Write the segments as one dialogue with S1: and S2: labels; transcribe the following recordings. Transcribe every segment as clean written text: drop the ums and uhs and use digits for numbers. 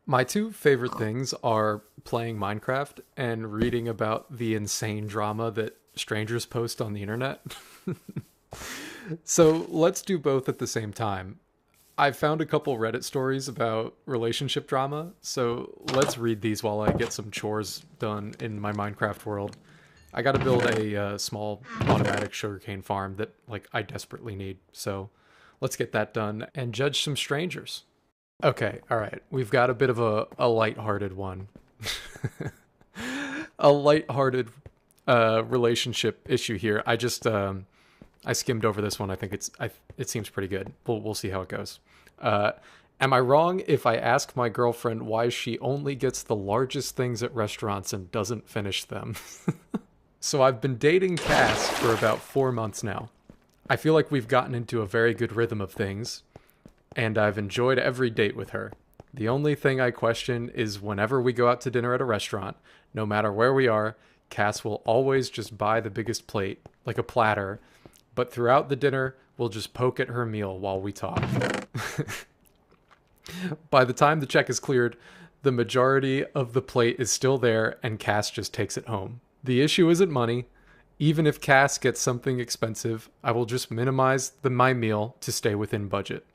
S1: My two favorite things are playing Minecraft and reading about the insane drama that strangers post on the internet. So let's do both at the same time. I found a couple Reddit stories about relationship drama, so let's read these while I get some chores done in my Minecraft world. I got to build a small automatic sugarcane farm that I desperately need. So let's get that done and judge some strangers. Okay, all right. We've got a bit of a lighthearted one. A lighthearted relationship issue here. I skimmed over this one. I think it seems pretty good. We'll see how it goes. Uh, am I wrong if I ask my girlfriend why she only gets the largest things at restaurants and doesn't finish them? So I've been dating Cass for about 4 months now. I feel like we've gotten into a very good rhythm of things, and I've enjoyed every date with her. The only thing I question is whenever we go out to dinner at a restaurant, no matter where we are, Cass will always just buy the biggest plate, like a platter, but throughout the dinner, we'll just poke at her meal while we talk. By the time the check is cleared, the majority of the plate is still there and Cass just takes it home. The issue isn't money. Even if Cass gets something expensive, I will just minimize my meal to stay within budget.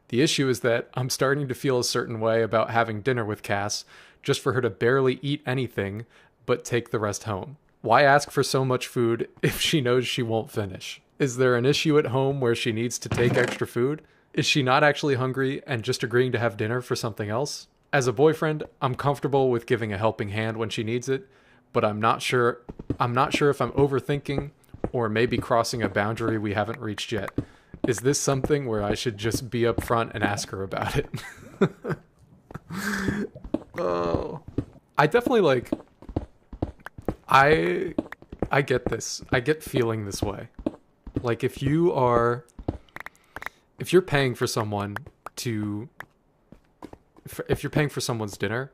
S1: The issue is that I'm starting to feel a certain way about having dinner with Cass just for her to barely eat anything but take the rest home. Why ask for so much food if she knows she won't finish? Is there an issue at home where she needs to take extra food? Is she not actually hungry and just agreeing to have dinner for something else? As a boyfriend, I'm comfortable with giving a helping hand when she needs it, but I'm not sure if I'm overthinking or maybe crossing a boundary we haven't reached yet. Is this something where I should just be upfront and ask her about it? Oh. I definitely I get this. I get feeling this way. Like if you're paying for someone to if you're paying for someone's dinner,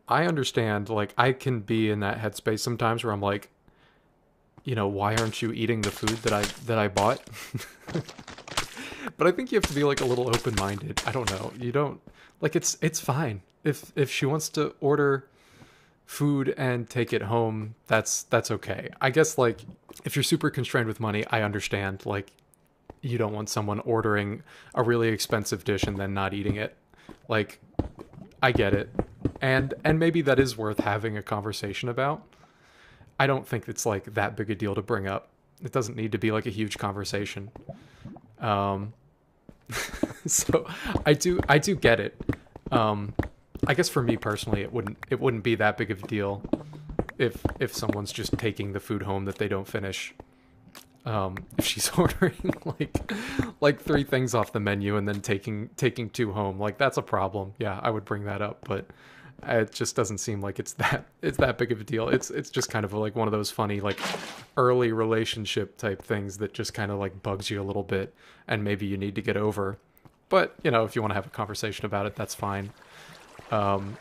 S1: I understand, I can be in that headspace sometimes where I'm like, why aren't you eating the food that I bought? But I think you have to be a little open-minded. I don't know. You don't it's fine. If she wants to order food and take it home, that's okay. I guess if you're super constrained with money, I understand you don't want someone ordering a really expensive dish and then not eating it. I get it. And maybe that is worth having a conversation about. I don't think it's that big a deal to bring up. It doesn't need to be a huge conversation. So I do get it. I guess for me personally, it wouldn't be that big of a deal if someone's just taking the food home that they don't finish. If she's ordering three things off the menu and then taking two home, that's a problem. Yeah, I would bring that up, but it just doesn't seem like it's that big of a deal. It's just kind of one of those funny early relationship type things that just kind of bugs you a little bit, and maybe you need to get over. But if you want to have a conversation about it, that's fine. Um,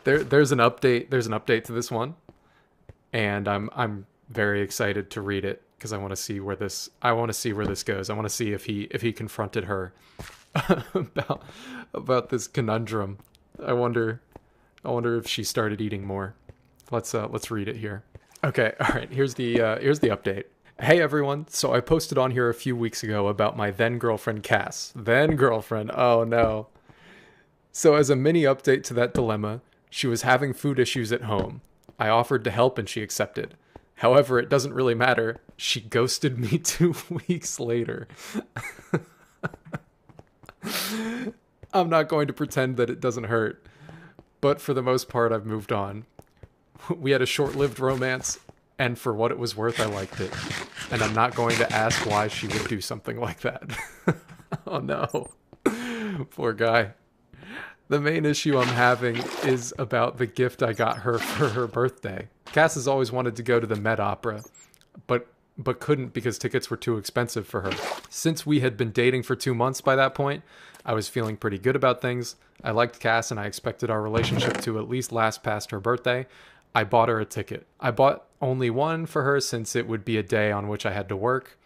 S1: there's an update. There's an update to this one, and I'm very excited to read it because I want to see where this goes. I want to see if he confronted her about this conundrum. I wonder if she started eating more. Let's read it here. Okay, all right. Here's the update. Hey everyone, so I posted on here a few weeks ago about my then girlfriend Cass. Then girlfriend, oh no. So as a mini update to that dilemma, she was having food issues at home. I offered to help and she accepted. However, it doesn't really matter. She ghosted me 2 weeks later. I'm not going to pretend that it doesn't hurt, but for the most part I've moved on. We had a short-lived romance, and for what it was worth, I liked it. And I'm not going to ask why she would do something like that. Oh no. Poor guy. The main issue I'm having is about the gift I got her for her birthday. Cass has always wanted to go to the Met Opera, but couldn't because tickets were too expensive for her. Since we had been dating for 2 months by that point, I was feeling pretty good about things. I liked Cass and I expected our relationship to at least last past her birthday. I bought her a ticket. I bought only one for her since it would be a day on which I had to work.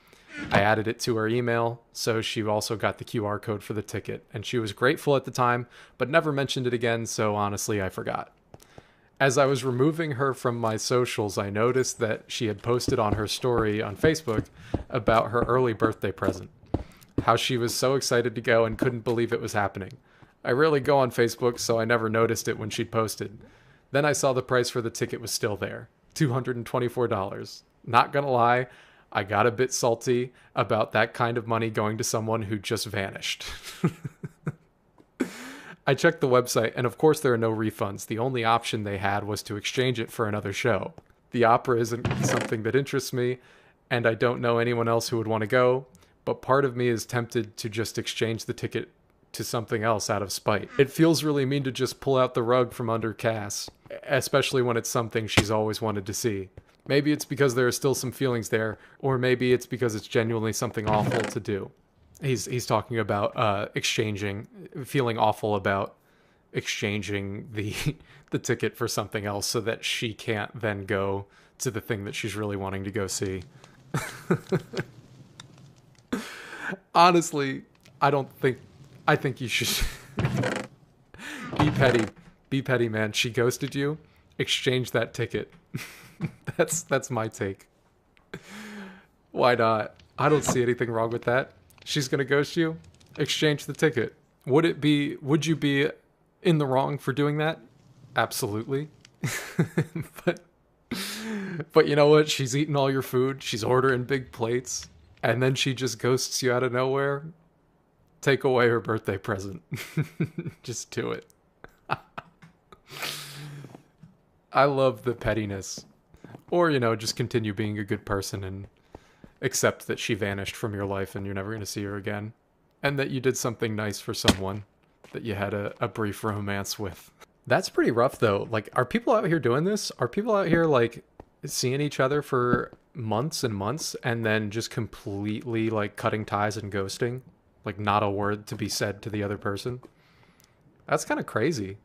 S1: I added it to her email, so she also got the QR code for the ticket, and she was grateful at the time, but never mentioned it again, so honestly, I forgot. As I was removing her from my socials, I noticed that she had posted on her story on Facebook about her early birthday present. How she was so excited to go and couldn't believe it was happening. I rarely go on Facebook, so I never noticed it when she'd posted. Then I saw the price for the ticket was still there, $224. Not gonna lie, I got a bit salty about that kind of money going to someone who just vanished. I checked the website, and of course there are no refunds. The only option they had was to exchange it for another show. The opera isn't something that interests me, and I don't know anyone else who would want to go, but part of me is tempted to just exchange the ticket to something else out of spite. It feels really mean to just pull out the rug from under Cass, especially when it's something she's always wanted to see. Maybe it's because there are still some feelings there, or maybe it's because it's genuinely something awful to do. He's talking about feeling awful about exchanging the ticket for something else so that she can't then go to the thing that she's really wanting to go see. Honestly, I think you should be petty. Be petty, man. She ghosted you. Exchange that ticket. That's my take. Why not? I don't see anything wrong with that. She's gonna ghost you. Exchange the ticket. Would you be in the wrong for doing that? Absolutely. but you know what? She's eating all your food. She's ordering big plates. And then she just ghosts you out of nowhere. Take away her birthday present. Just do it. I love the pettiness. Or, just continue being a good person and accept that she vanished from your life and you're never going to see her again. And that you did something nice for someone that you had a brief romance with. That's pretty rough, though. Like, are people out here doing this? Are people out here, like, seeing each other for months and months and then just completely, like, cutting ties and ghosting? Like, not a word to be said to the other person? That's kind of crazy.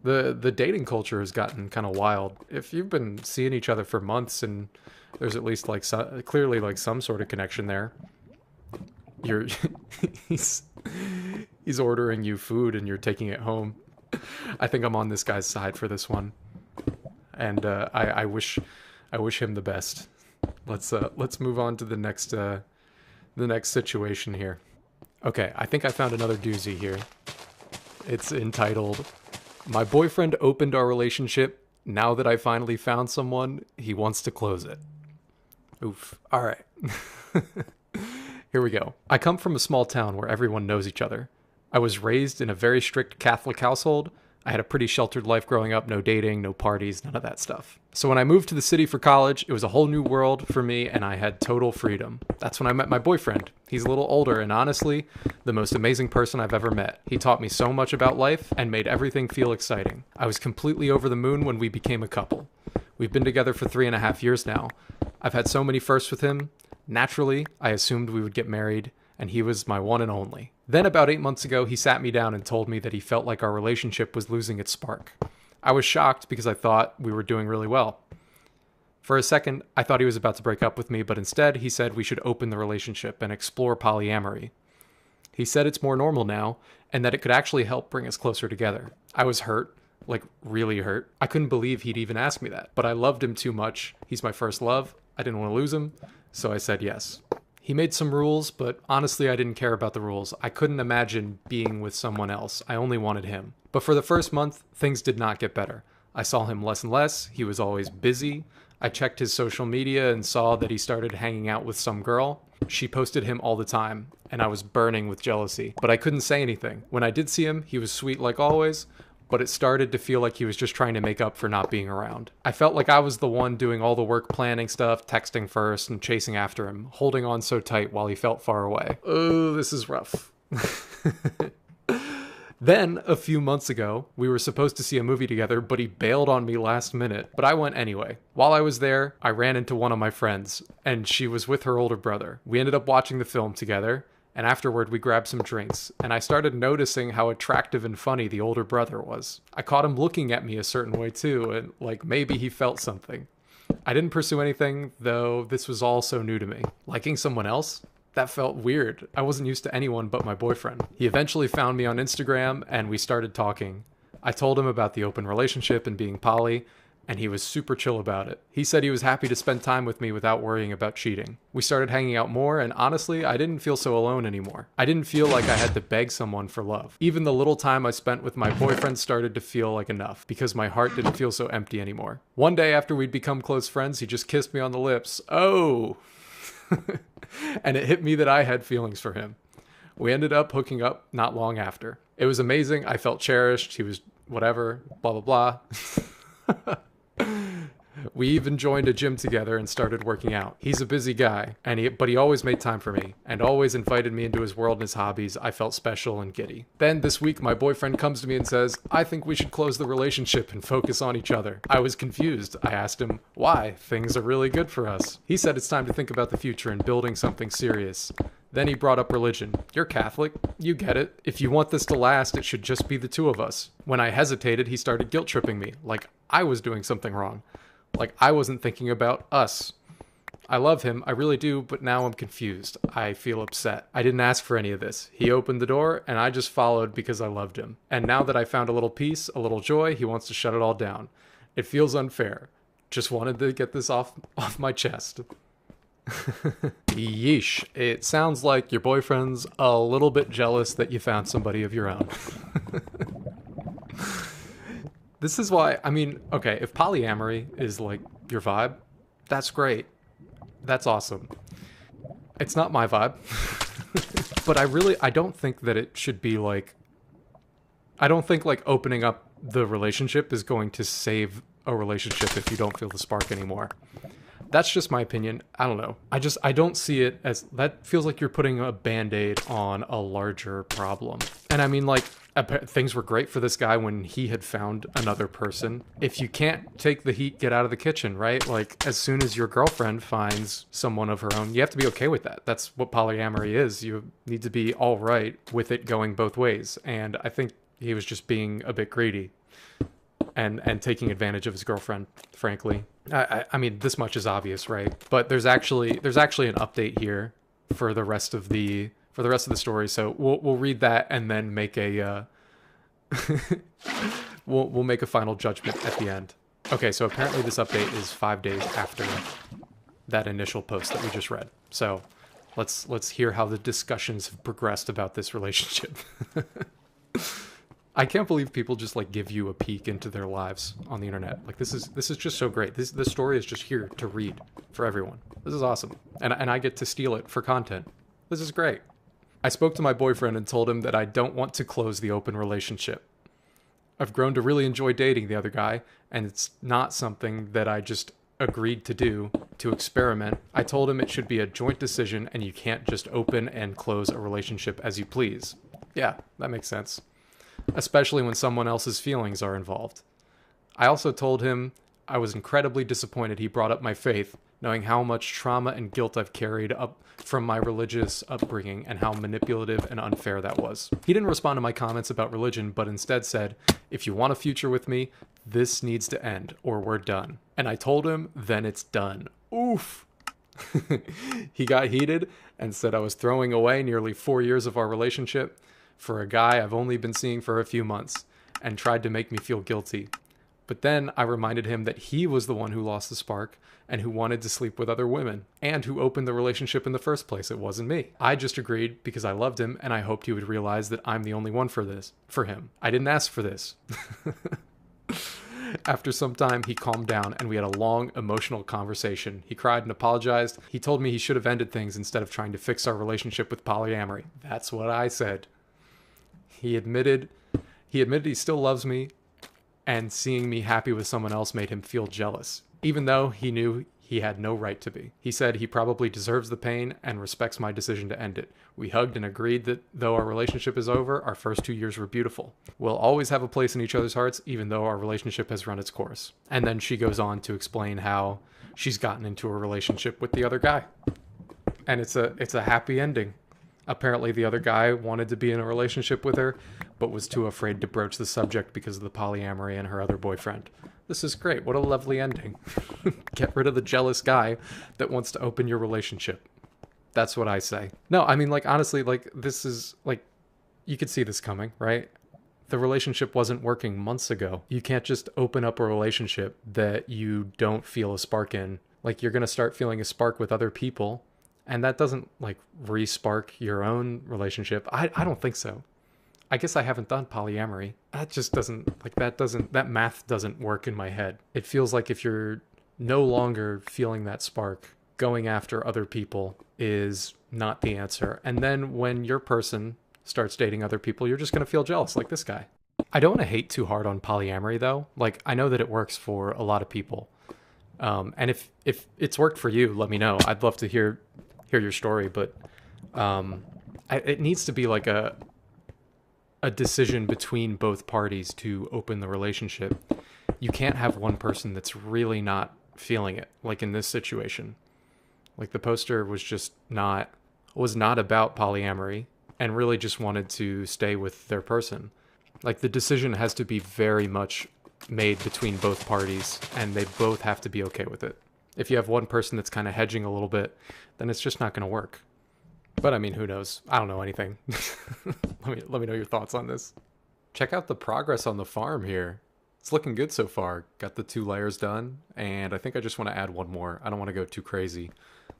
S1: The dating culture has gotten kind of wild. If you've been seeing each other for months and there's at least, like, clearly, like, some sort of connection there, he's ordering you food and you're taking it home. I think I'm on this guy's side for this one, and I wish him the best. Let's move on to the next situation here. Okay, I think I found another doozy here. It's entitled, "My boyfriend opened our relationship. Now that I finally found someone, he wants to close it." Oof. All right. Here we go. I come from a small town where everyone knows each other. I was raised in a very strict Catholic household. I had a pretty sheltered life growing up, no dating, no parties, none of that stuff. So when I moved to the city for college, it was a whole new world for me and I had total freedom. That's when I met my boyfriend. He's a little older and honestly, the most amazing person I've ever met. He taught me so much about life and made everything feel exciting. I was completely over the moon when we became a couple. We've been together for 3.5 years now. I've had so many firsts with him. Naturally, I assumed we would get married, and he was my one and only. Then about 8 months ago, he sat me down and told me that he felt like our relationship was losing its spark. I was shocked because I thought we were doing really well. For a second, I thought he was about to break up with me, but instead he said we should open the relationship and explore polyamory. He said it's more normal now, and that it could actually help bring us closer together. I was hurt, like really hurt. I couldn't believe he'd even ask me that, but I loved him too much. He's my first love. I didn't want to lose him, so I said yes. He made some rules, but honestly, I didn't care about the rules. I couldn't imagine being with someone else. I only wanted him. But for the first month, things did not get better. I saw him less and less. He was always busy. I checked his social media and saw that he started hanging out with some girl. She posted him all the time, and I was burning with jealousy. But I couldn't say anything. When I did see him, he was sweet like always, but it started to feel like he was just trying to make up for not being around. I felt like I was the one doing all the work planning stuff, texting first, and chasing after him, holding on so tight while he felt far away. Oh, this is rough. Then, a few months ago, we were supposed to see a movie together, but he bailed on me last minute. But I went anyway. While I was there, I ran into one of my friends, and she was with her older brother. We ended up watching the film together, and afterward we grabbed some drinks, and I started noticing how attractive and funny the older brother was. I caught him looking at me a certain way too, and like maybe he felt something. I didn't pursue anything, though this was all so new to me. Liking someone else? That felt weird. I wasn't used to anyone but my boyfriend. He eventually found me on Instagram and we started talking. I told him about the open relationship and being poly, and he was super chill about it. He said he was happy to spend time with me without worrying about cheating. We started hanging out more, and honestly, I didn't feel so alone anymore. I didn't feel like I had to beg someone for love. Even the little time I spent with my boyfriend started to feel like enough, because my heart didn't feel so empty anymore. One day after we'd become close friends, he just kissed me on the lips. Oh! And it hit me that I had feelings for him. We ended up hooking up not long after. It was amazing. I felt cherished. He was whatever, blah, blah, blah. We even joined a gym together and started working out. He's a busy guy, but he always made time for me and always invited me into his world and his hobbies. I felt special and giddy. Then this week, my boyfriend comes to me and says, I think we should close the relationship and focus on each other. I was confused. I asked him, why? Things are really good for us. He said it's time to think about the future and building something serious. Then he brought up religion. You're Catholic. You get it. If you want this to last, it should just be the two of us. When I hesitated, he started guilt-tripping me, like I was doing something wrong. Like I wasn't thinking about us. I love him, I really do, but now I'm confused. I feel upset. I didn't ask for any of this. He opened the door, and I just followed because I loved him. And now that I found a little peace, a little joy, he wants to shut it all down. It feels unfair. Just wanted to get this off my chest. Yeesh. It sounds like your boyfriend's a little bit jealous that you found somebody of your own. This is why, I mean, okay, if polyamory is like your vibe, that's great. That's awesome. It's not my vibe. But I don't think that it should be like, I don't think like opening up the relationship is going to save a relationship if you don't feel the spark anymore. That's just my opinion. I don't know. I don't see it as, that feels like you're putting a band-aid on a larger problem. And I mean, like, things were great for this guy when he had found another person. If you can't take the heat, get out of the kitchen, right? Like, as soon as your girlfriend finds someone of her own, you have to be okay with that. That's what polyamory is. You need to be all right with it going both ways. And I think he was just being a bit greedy and taking advantage of his girlfriend, frankly. I mean, this much is obvious, right? But there's actually an update here for the rest of the story. So we'll read that and then make a we'll make a final judgment at the end. Okay, so apparently this update is 5 days after that initial post that we just read. So let's hear how the discussions have progressed about this relationship. I can't believe people just like give you a peek into their lives on the internet. Like this is just so great. This story is just here to read for everyone. This is awesome. And I get to steal it for content. This is great. I spoke to my boyfriend and told him that I don't want to close the open relationship. I've grown to really enjoy dating the other guy, and it's not something that I just agreed to do to experiment. I told him it should be a joint decision and you can't just open and close a relationship as you please. Yeah, that makes sense. Especially when someone else's feelings are involved. I also told him I was incredibly disappointed he brought up my faith, knowing how much trauma and guilt I've carried up from my religious upbringing and how manipulative and unfair that was. He didn't respond to my comments about religion, but instead said, if you want a future with me, this needs to end or we're done. And I told him, then it's done. Oof. He got heated and said I was throwing away nearly 4 years of our relationship for a guy I've only been seeing for a few months, and tried to make me feel guilty. But then I reminded him that he was the one who lost the spark and who wanted to sleep with other women and who opened the relationship in the first place. It wasn't me. I just agreed because I loved him and I hoped he would realize that I'm the only one for him. I didn't ask for this. After some time, he calmed down and we had a long, emotional conversation. He cried and apologized. He told me he should have ended things instead of trying to fix our relationship with polyamory. That's what I said. He admitted he still loves me, and seeing me happy with someone else made him feel jealous, even though he knew he had no right to be. He said he probably deserves the pain and respects my decision to end it. We hugged and agreed that though our relationship is over, our first 2 years were beautiful. We'll always have a place in each other's hearts, even though our relationship has run its course. And then she goes on to explain how she's gotten into a relationship with the other guy. And it's a happy ending. Apparently, the other guy wanted to be in a relationship with her, but was too afraid to broach the subject because of the polyamory and her other boyfriend. This is great. What a lovely ending. Get rid of the jealous guy that wants to open your relationship. That's what I say. No, I mean, like, honestly, like, this is, like, you could see this coming, right? The relationship wasn't working months ago. You can't just open up a relationship that you don't feel a spark in. Like, you're going to start feeling a spark with other people, and that doesn't, like, re-spark your own relationship. I don't think so. I guess I haven't done polyamory. That just doesn't, like, that math doesn't work in my head. It feels like if you're no longer feeling that spark, going after other people is not the answer. And then when your person starts dating other people, you're just going to feel jealous, like this guy. I don't want to hate too hard on polyamory, though. Like, I know that it works for a lot of people. And if it's worked for you, let me know. I'd love to hear your story, but it needs to be like a decision between both parties to open the relationship. You can't have one person that's really not feeling it, like in this situation. Like, the poster was not about polyamory and really just wanted to stay with their person. Like, the decision has to be very much made between both parties, and they both have to be okay with it. If you have one person that's kind of hedging a little bit, then it's just not going to work. But I mean, who knows? I don't know anything. Let me know your thoughts on this. Check out the progress on the farm here. It's looking good so far. Got the 2 layers done, and I think I just want to add one more. I don't want to go too crazy.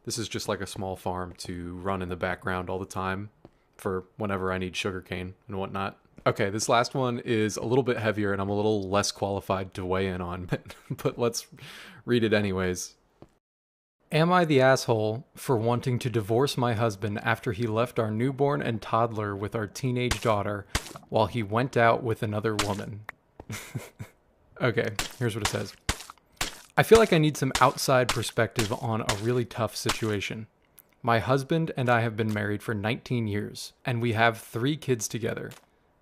S1: This is just like a small farm to run in the background all the time for whenever I need sugarcane and whatnot. Okay, this last one is a little bit heavier and I'm a little less qualified to weigh in on, but let's read it anyways. Am I the asshole for wanting to divorce my husband after he left our newborn and toddler with our teenage daughter while he went out with another woman? Okay, here's what it says. I feel like I need some outside perspective on a really tough situation. My husband and I have been married for 19 years, and we have 3 kids together.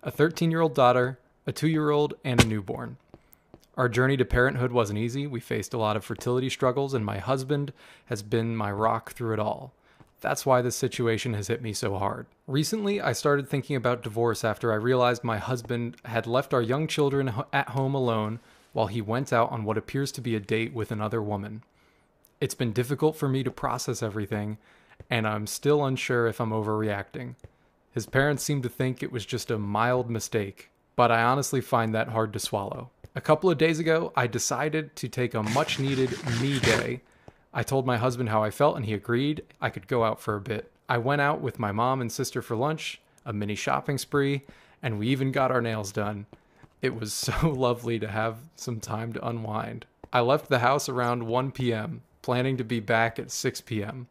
S1: A 13-year-old daughter, a 2-year-old, and a newborn. Our journey to parenthood wasn't easy. We faced a lot of fertility struggles, and my husband has been my rock through it all. That's why this situation has hit me so hard. Recently, I started thinking about divorce after I realized my husband had left our young children at home alone while he went out on what appears to be a date with another woman. It's been difficult for me to process everything, and I'm still unsure if I'm overreacting. His parents seem to think it was just a mild mistake, but I honestly find that hard to swallow. A couple of days ago, I decided to take a much-needed me day. I told my husband how I felt, and he agreed I could go out for a bit. I went out with my mom and sister for lunch, a mini shopping spree, and we even got our nails done. It was so lovely to have some time to unwind. I left the house around 1 p.m., planning to be back at 6 p.m.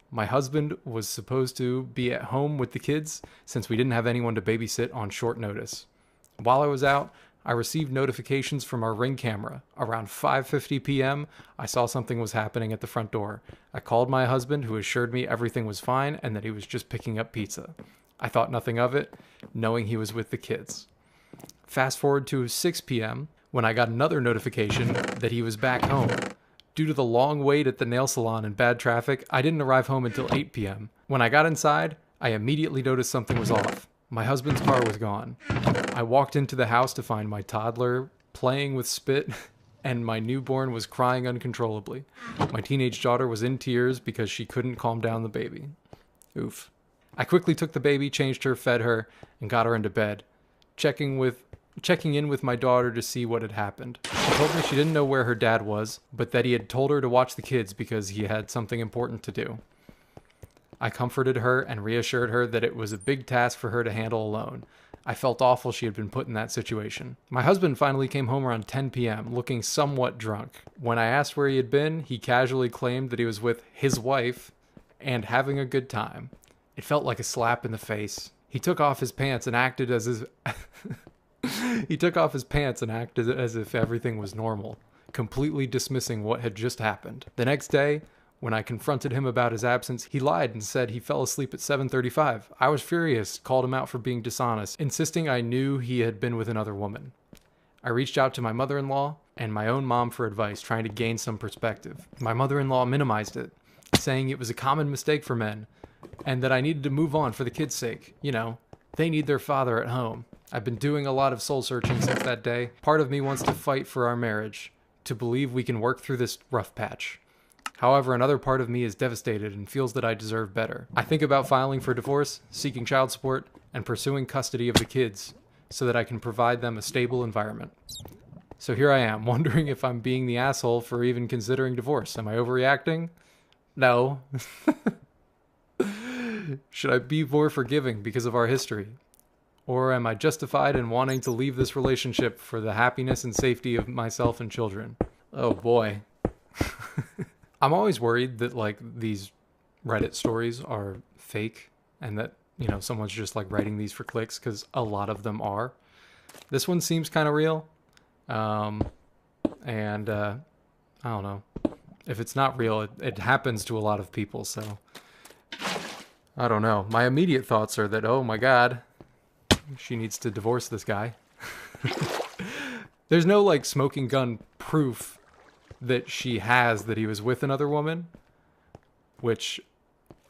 S1: My husband was supposed to be at home with the kids since we didn't have anyone to babysit on short notice. While I was out, I received notifications from our Ring camera. Around 5:50 p.m., I saw something was happening at the front door. I called my husband, who assured me everything was fine and that he was just picking up pizza. I thought nothing of it, knowing he was with the kids. Fast forward to 6 p.m., when I got another notification that he was back home. Due to the long wait at the nail salon and bad traffic, I didn't arrive home until 8 p.m. When I got inside, I immediately noticed something was off. My husband's car was gone. I walked into the house to find my toddler playing with spit, and my newborn was crying uncontrollably. My teenage daughter was in tears because she couldn't calm down the baby. Oof. I quickly took the baby, changed her, fed her, and got her into bed. Checking in with my daughter to see what had happened. She told me she didn't know where her dad was, but that he had told her to watch the kids because he had something important to do. I comforted her and reassured her that it was a big task for her to handle alone. I felt awful she had been put in that situation. My husband finally came home around 10 p.m., looking somewhat drunk. When I asked where he had been, he casually claimed that he was with his wife and having a good time. It felt like a slap in the face. He took off his pants and acted as if everything was normal, completely dismissing what had just happened. The next day, when I confronted him about his absence, he lied and said he fell asleep at 7:35. I was furious, called him out for being dishonest, insisting I knew he had been with another woman. I reached out to my mother-in-law and my own mom for advice, trying to gain some perspective. My mother-in-law minimized it, saying it was a common mistake for men. and that I needed to move on for the kids' sake. You know, they need their father at home. I've been doing a lot of soul searching since that day. Part of me wants to fight for our marriage, to believe we can work through this rough patch. However, another part of me is devastated and feels that I deserve better. I think about filing for divorce, seeking child support, and pursuing custody of the kids so that I can provide them a stable environment. So here I am, wondering if I'm being the asshole for even considering divorce. Am I overreacting? No. Should I be more forgiving because of our history? Or am I justified in wanting to leave this relationship for the happiness and safety of myself and children? Oh boy. I'm always worried that like these Reddit stories are fake and that, you know, someone's just like writing these for clicks, because a lot of them are. This one seems kind of real. I don't know. If it's not real, it happens to a lot of people, so I don't know. My immediate thoughts are that, oh my God, she needs to divorce this guy. There's no like smoking gun proof that she has that he was with another woman, which,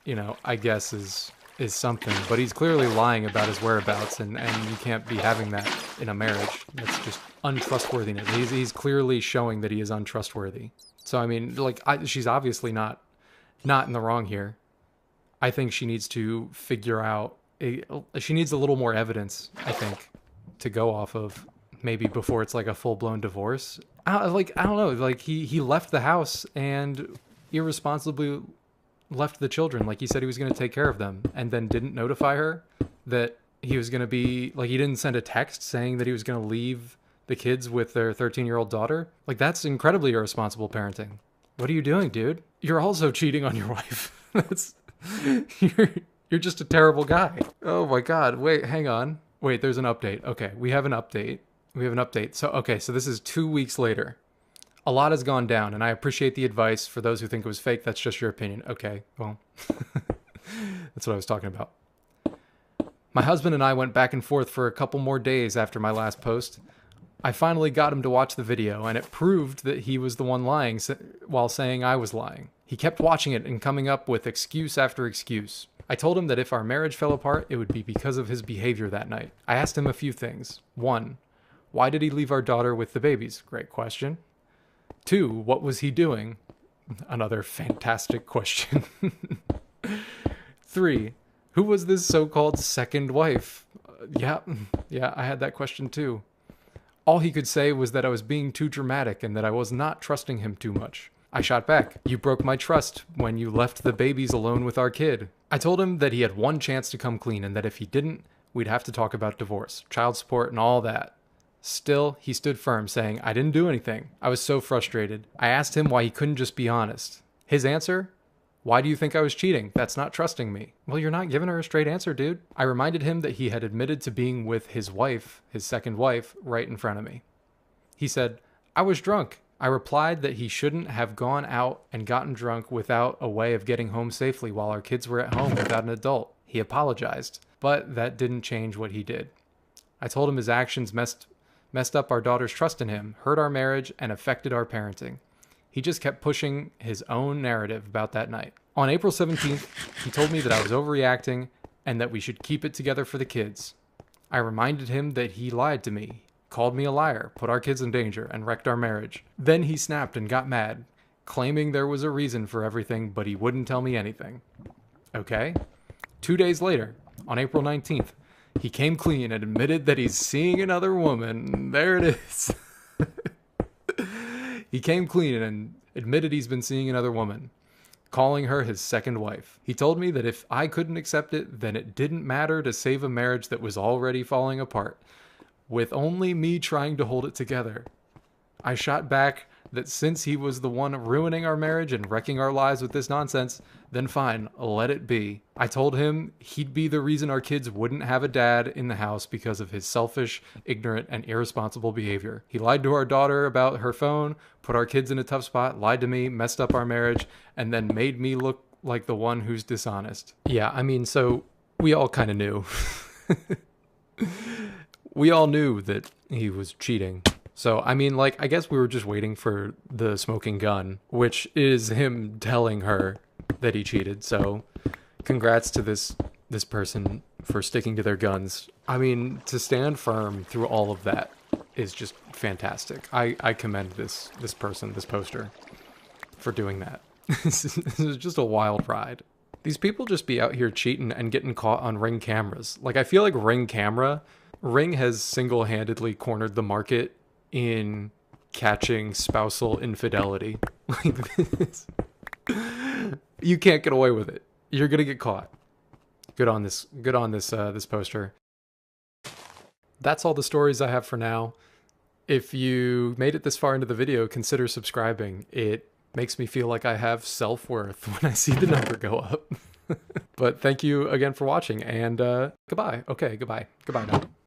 S1: you know, I guess is something, but he's clearly lying about his whereabouts, and you can't be having that in a marriage. That's just untrustworthiness. He's clearly showing that he is untrustworthy. So, I mean, like, she's obviously not in the wrong here. I think she needs to figure out, she needs a little more evidence, I think, to go off of, maybe before it's like a full-blown divorce. I don't know, like, he left the house and irresponsibly left the children. Like, he said he was going to take care of them, and then didn't notify her that he was going to be, like, he didn't send a text saying that he was going to leave the kids with their 13-year-old daughter. Like, that's incredibly irresponsible parenting. What are you doing, dude? You're also cheating on your wife. You're just a terrible guy. Oh my God. Wait, hang on. Wait, there's an update. Okay, we have an update. So this is 2 weeks later. A lot has gone down, and I appreciate the advice. For those who think it was fake, that's just your opinion. Okay, well, that's what I was talking about. My husband and I went back and forth for a couple more days after my last post. I finally got him to watch the video, and it proved that he was the one lying while saying I was lying. He kept watching it and coming up with excuse after excuse. I told him that if our marriage fell apart, it would be because of his behavior that night. I asked him a few things. 1, why did he leave our daughter with the babies? Great question. 2, what was he doing? Another fantastic question. 3, who was this so-called second wife? Yeah, I had that question too. All he could say was that I was being too dramatic and that I was not trusting him too much. I shot back. You broke my trust when you left the babies alone with our kid. I told him that he had one chance to come clean and that if he didn't, we'd have to talk about divorce, child support, and all that. Still, he stood firm, saying, I didn't do anything. I was so frustrated. I asked him why he couldn't just be honest. His answer? Why do you think I was cheating? That's not trusting me. Well, you're not giving her a straight answer, dude. I reminded him that he had admitted to being with his wife, his second wife, right in front of me. He said, I was drunk. I replied that he shouldn't have gone out and gotten drunk without a way of getting home safely while our kids were at home without an adult. He apologized, but that didn't change what he did. I told him his actions messed up our daughter's trust in him, hurt our marriage, and affected our parenting. He just kept pushing his own narrative about that night. On April 17th, he told me that I was overreacting and that we should keep it together for the kids. I reminded him that he lied to me, called me a liar, put our kids in danger, and wrecked our marriage. Then he snapped and got mad, claiming there was a reason for everything, but he wouldn't tell me anything. Okay. 2 days later, on April 19th, he came clean and admitted that he's seeing another woman. There it is. He came clean and admitted he's been seeing another woman, calling her his second wife. He told me that if I couldn't accept it, then it didn't matter to save a marriage that was already falling apart, with only me trying to hold it together. I shot back that since he was the one ruining our marriage and wrecking our lives with this nonsense, then fine, let it be. I told him he'd be the reason our kids wouldn't have a dad in the house because of his selfish, ignorant, and irresponsible behavior. He lied to our daughter about her phone, put our kids in a tough spot, lied to me, messed up our marriage, and then made me look like the one who's dishonest. Yeah, I mean, so we all kind of knew. We all knew that he was cheating. So, I mean, like, I guess we were just waiting for the smoking gun, which is him telling her that he cheated. So, congrats to this person for sticking to their guns. I mean, to stand firm through all of that is just fantastic. I commend this person, this poster, for doing that. This is just a wild ride. These people just be out here cheating and getting caught on Ring cameras. Like, I feel like Ring has single-handedly cornered the market in catching spousal infidelity. Like this. You can't get away with it. You're gonna get caught. Good on this this poster. That's all the stories I have for now. If you made it this far into the video, consider subscribing. It makes me feel like I have self-worth when I see the number go up. But thank you again for watching, and goodbye. Okay, goodbye. Goodbye now.